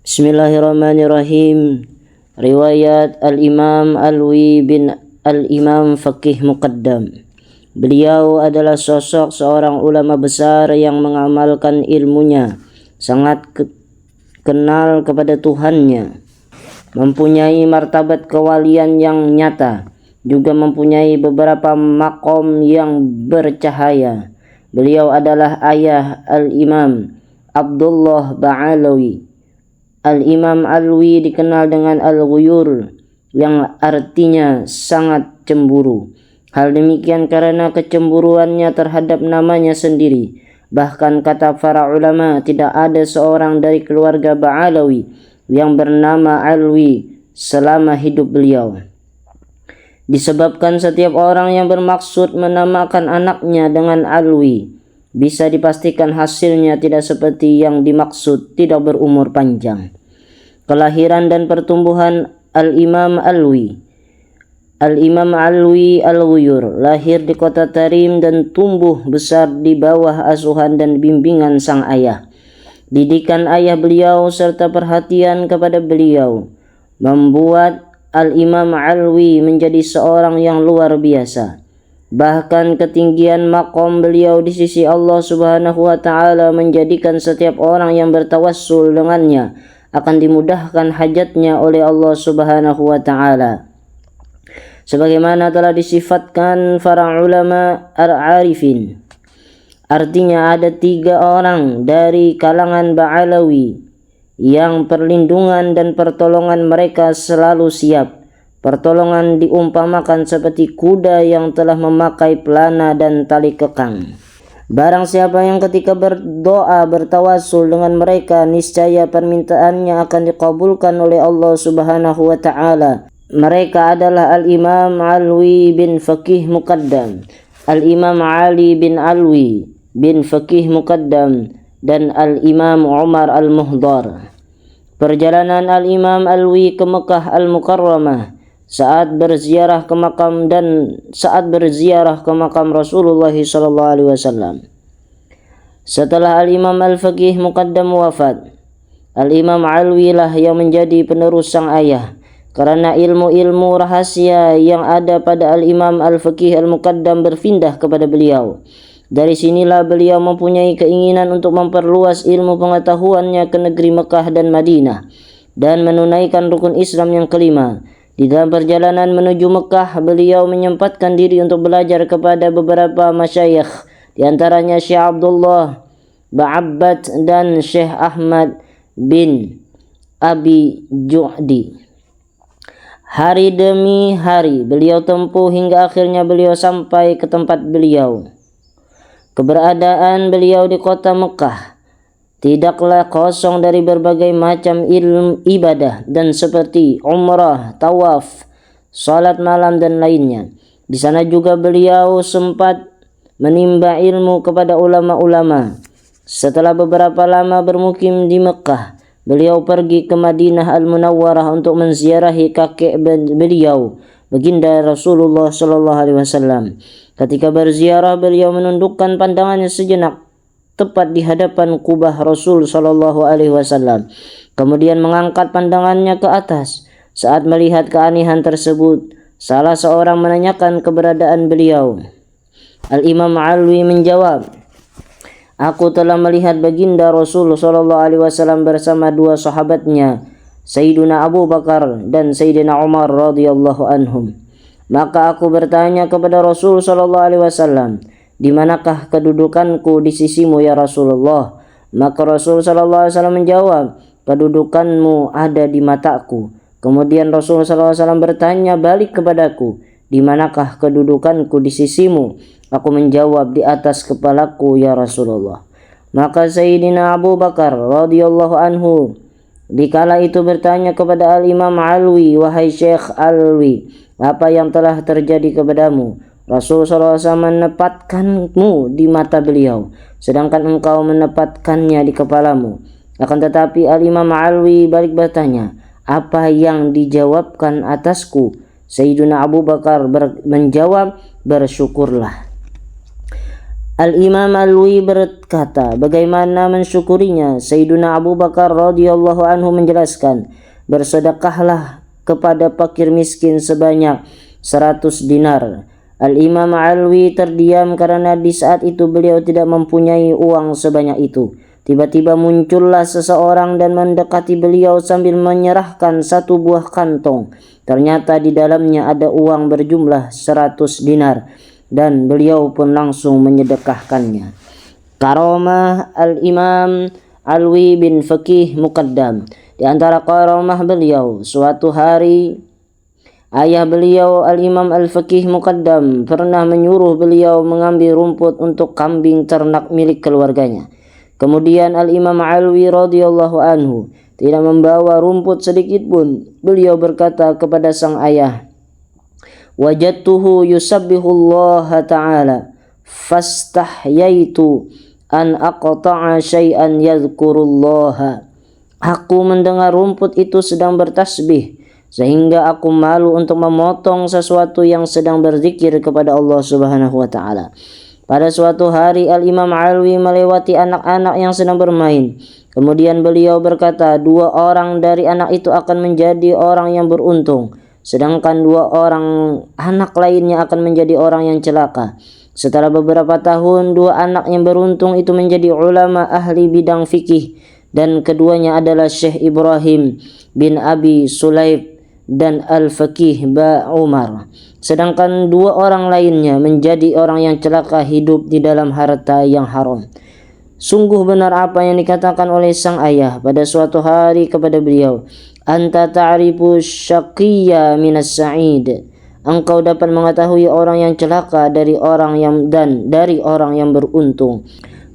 Bismillahirrahmanirrahim. Riwayat Al-Imam Alwi bin Al-Imam Faqih Muqaddam. Beliau adalah sosok seorang ulama besar yang mengamalkan ilmunya, sangat kenal kepada Tuhannya, mempunyai martabat kewalian yang nyata, juga mempunyai beberapa makom yang bercahaya. Beliau adalah ayah Al-Imam Abdullah Ba'alawi. Al-Imam Alwi dikenal dengan Al-Ghuyur, yang artinya sangat cemburu. Hal demikian karena kecemburuannya terhadap namanya sendiri. Bahkan kata para ulama, tidak ada seorang dari keluarga Ba'alawi yang bernama Alwi selama hidup beliau. Disebabkan setiap orang yang bermaksud menamakan anaknya dengan Alwi, bisa dipastikan hasilnya tidak seperti yang dimaksud, tidak berumur panjang. Kelahiran dan pertumbuhan Al-Imam Alwi. Al-Imam Alwi Al-Ghuyur lahir di kota Tarim dan tumbuh besar di bawah asuhan dan bimbingan sang ayah. Didikan ayah beliau serta perhatian kepada beliau membuat Al-Imam Alwi menjadi seorang yang luar biasa. Bahkan ketinggian makom beliau di sisi Allah Subhanahu wa taala menjadikan setiap orang yang bertawassul dengannya akan dimudahkan hajatnya oleh Allah Subhanahu wa taala. Sebagaimana telah disifatkan para ulama al-arifin. Artinya ada 3 orang dari kalangan Ba'alawi yang perlindungan dan pertolongan mereka selalu siap. Pertolongan diumpamakan seperti kuda yang telah memakai pelana dan tali kekang. Barang siapa yang ketika berdoa bertawassul dengan mereka, niscaya permintaannya akan dikabulkan oleh Allah Subhanahu wa taala. Mereka adalah Al-Imam Alwi bin Faqih Muqaddam, Al-Imam Ali bin Alwi bin Faqih Muqaddam, dan Al-Imam Umar Al-Muhdar. Perjalanan Al-Imam Alwi ke Mekah Al-Mukarramah saat berziarah ke makam Rasulullah sallallahu alaihi wasallam. Setelah Al-Imam Al-Faqih Muqaddam wafat, Al-Imam Alwi lah yang menjadi penerus sang ayah, karena ilmu-ilmu rahasia yang ada pada Al-Imam Al-Faqih Al-Muqaddam berpindah kepada beliau. Dari sinilah beliau mempunyai keinginan untuk memperluas ilmu pengetahuannya ke negeri Mekah dan Madinah dan menunaikan rukun Islam yang kelima. Di dalam perjalanan menuju Mekah, beliau menyempatkan diri untuk belajar kepada beberapa masyayikh, di antaranya Syekh Abdullah Ba'abbad dan Syekh Ahmad bin Abi Juhdi. Hari demi hari beliau tempuh hingga akhirnya beliau sampai ke tempat beliau. Keberadaan beliau di kota Mekah tidaklah kosong dari berbagai macam ilmu ibadah dan seperti umrah, tawaf, salat malam dan lainnya. Di sana juga beliau sempat menimba ilmu kepada ulama-ulama. Setelah beberapa lama bermukim di Mekah, beliau pergi ke Madinah Al-Munawwarah untuk menziarahi kakek beliau, baginda Rasulullah sallallahu alaihi wasallam. Ketika berziarah, beliau menundukkan pandangannya sejenak tepat di hadapan kubah Rasul sallallahu alaihi wasallam. Kemudian mengangkat pandangannya ke atas. Saat melihat keanehan tersebut, salah seorang menanyakan keberadaan beliau. Al-Imam Alwi menjawab, "Aku telah melihat baginda Rasul sallallahu alaihi wasallam bersama 2 sahabatnya, Sayyidina Abu Bakar dan Sayyidina Umar radhiyallahu anhum. Maka aku bertanya kepada Rasul sallallahu alaihi wasallam, di manakah kedudukanku di sisimu ya Rasulullah? Maka Rasul sallallahu alaihi wasallam menjawab, kedudukanmu ada di mataku. Kemudian Rasul sallallahu alaihi wasallam bertanya balik kepadaku, di manakah kedudukanku di sisimu? Aku menjawab, di atas kepalaku ya Rasulullah. Maka Sayyidina Abu Bakar radhiyallahu anhu dikala itu bertanya kepada Al-Imam Alwi, wahai Syekh Alwi, apa yang telah terjadi kepadamu? Rasul SAW menempatkanmu di mata beliau, sedangkan engkau menempatkannya di kepalamu. Akan tetapi Al-Imam Alwi balik bertanya, apa yang dijawabkan atasku? Sayyidina Abu Bakar menjawab, bersyukurlah. Al-Imam Alwi berkata, bagaimana mensyukurinya? Sayyiduna Abu Bakar radhiyallahu anhu menjelaskan, bersedekahlah kepada fakir miskin sebanyak 100 dinar. Al-Imam Alwi terdiam karena di saat itu beliau tidak mempunyai uang sebanyak itu. Tiba-tiba muncullah seseorang dan mendekati beliau sambil menyerahkan satu buah kantong. Ternyata di dalamnya ada uang berjumlah 100 dinar. Dan beliau pun langsung menyedekahkannya. Karamah Al-Imam Alwi bin Faqih Muqaddam. Di antara karamah beliau, suatu hari ayah beliau Al-Imam Al-Faqih Muqaddam pernah menyuruh beliau mengambil rumput untuk kambing ternak milik keluarganya. Kemudian Al-Imam Alwi radhiyallahu anhu tidak membawa rumput sedikit pun. Beliau berkata kepada sang ayah, wajadtuhu yusabbihullaha ta'ala fastahyaitu an aqta'a syai'an yadhkurullaha. Aku mendengar rumput itu sedang bertasbih sehingga aku malu untuk memotong sesuatu yang sedang berzikir kepada Allah Subhanahu wa taala. Pada suatu hari Al-Imam Alwi melewati anak-anak yang sedang bermain. Kemudian beliau berkata, 2 orang dari anak itu akan menjadi orang yang beruntung, sedangkan 2 orang anak lainnya akan menjadi orang yang celaka. Setelah beberapa tahun, 2 anak yang beruntung itu menjadi ulama ahli bidang fikih, dan keduanya adalah Syekh Ibrahim bin Abi Sulaib dan Al-Faqih Ba Umar. Sedangkan 2 orang lainnya menjadi orang yang celaka hidup di dalam harta yang haram. Sungguh benar apa yang dikatakan oleh sang ayah pada suatu hari kepada beliau, anta ta'rifu syaqiyya minas sa'id. Engkau dapat mengetahui orang yang celaka dari orang yang beruntung.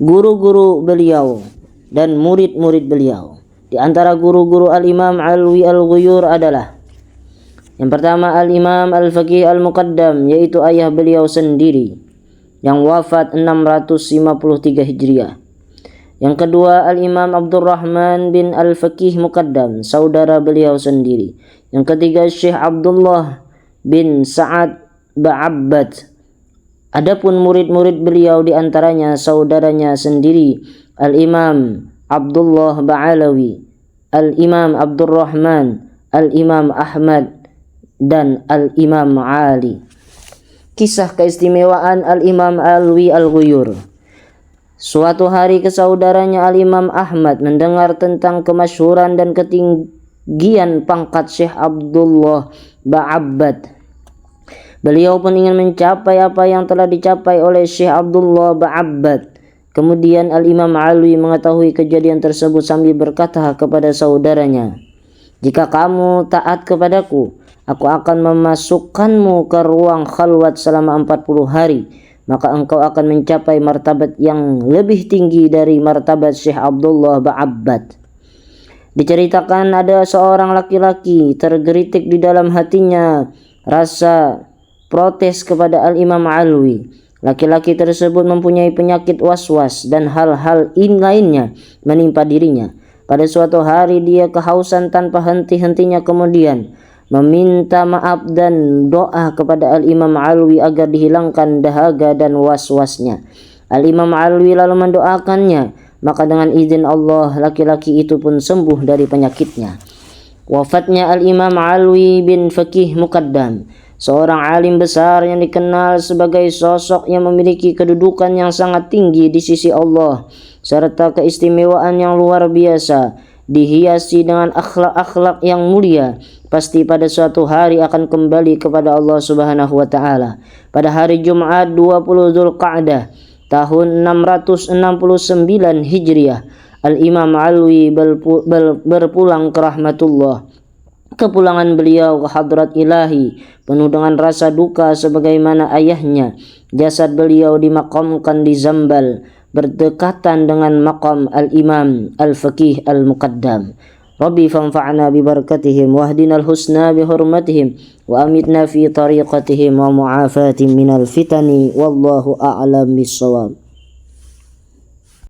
Guru-guru beliau dan murid-murid beliau. Di antara guru-guru Al-Imam Alwi Al-Ghuyur adalah yang pertama Al-Imam Al-Faqih Al-Muqaddam, yaitu ayah beliau sendiri yang wafat 653 Hijriah. Yang kedua Al-Imam Abdurrahman bin Al-Faqih Muqaddam, saudara beliau sendiri. Yang ketiga Syekh Abdullah bin Sa'ad Ba'abbad. Adapun murid-murid beliau di antaranya saudaranya sendiri Al-Imam Abdullah Ba'alawi, Al-Imam Abdurrahman, Al-Imam Ahmad, dan Al-Imam Ali. Kisah keistimewaan Al-Imam Alwi Al-Ghuyur. Suatu hari kesaudaranya Al-Imam Ahmad mendengar tentang kemasyhuran dan ketinggian pangkat Syekh Abdullah Ba'abbad. Beliau pun ingin mencapai apa yang telah dicapai oleh Syekh Abdullah Ba'abbad. Kemudian Al-Imam Alwi mengetahui kejadian tersebut sambil berkata kepada saudaranya, jika kamu taat kepadaku, aku akan memasukkanmu ke ruang khalwat selama 40 hari. Maka engkau akan mencapai martabat yang lebih tinggi dari martabat Syekh Abdullah Ba'abbad. Diceritakan ada seorang laki-laki tergelitik di dalam hatinya rasa protes kepada Al-Imam Alwi. Laki-laki tersebut mempunyai penyakit was-was dan hal-hal lainnya menimpa dirinya. Pada suatu hari dia kehausan tanpa henti-hentinya, kemudian meminta maaf dan doa kepada Al-Imam Alwi agar dihilangkan dahaga dan was-wasnya. Al-Imam Alwi lalu mendoakannya, maka dengan izin Allah laki-laki itu pun sembuh dari penyakitnya. Wafatnya Al-Imam Alwi bin Faqih Muqaddam, seorang alim besar yang dikenal sebagai sosok yang memiliki kedudukan yang sangat tinggi di sisi Allah serta keistimewaan yang luar biasa, dihiasi dengan akhlak-akhlak yang mulia, pasti pada suatu hari akan kembali kepada Allah Subhanahu wa taala. Pada hari Jumat 20 Dzulqa'dah tahun 669 Hijriah, Al-Imam Alwi berpulang ke rahmatullah. Kepulangan beliau ke hadrat ilahi penuh dengan rasa duka sebagaimana ayahnya. Jasad beliau dimakamkan di Zambal, berdekatan dengan makam Al-Imam Al-Faqih Al-Muqaddam. Rabbi fanfa'na bi barakatihim wahdina al-husna bi hurmatihim wa amitna fi tariqatihim wa mu'afatihim minal fitani wallahu a'lam bis-shawab.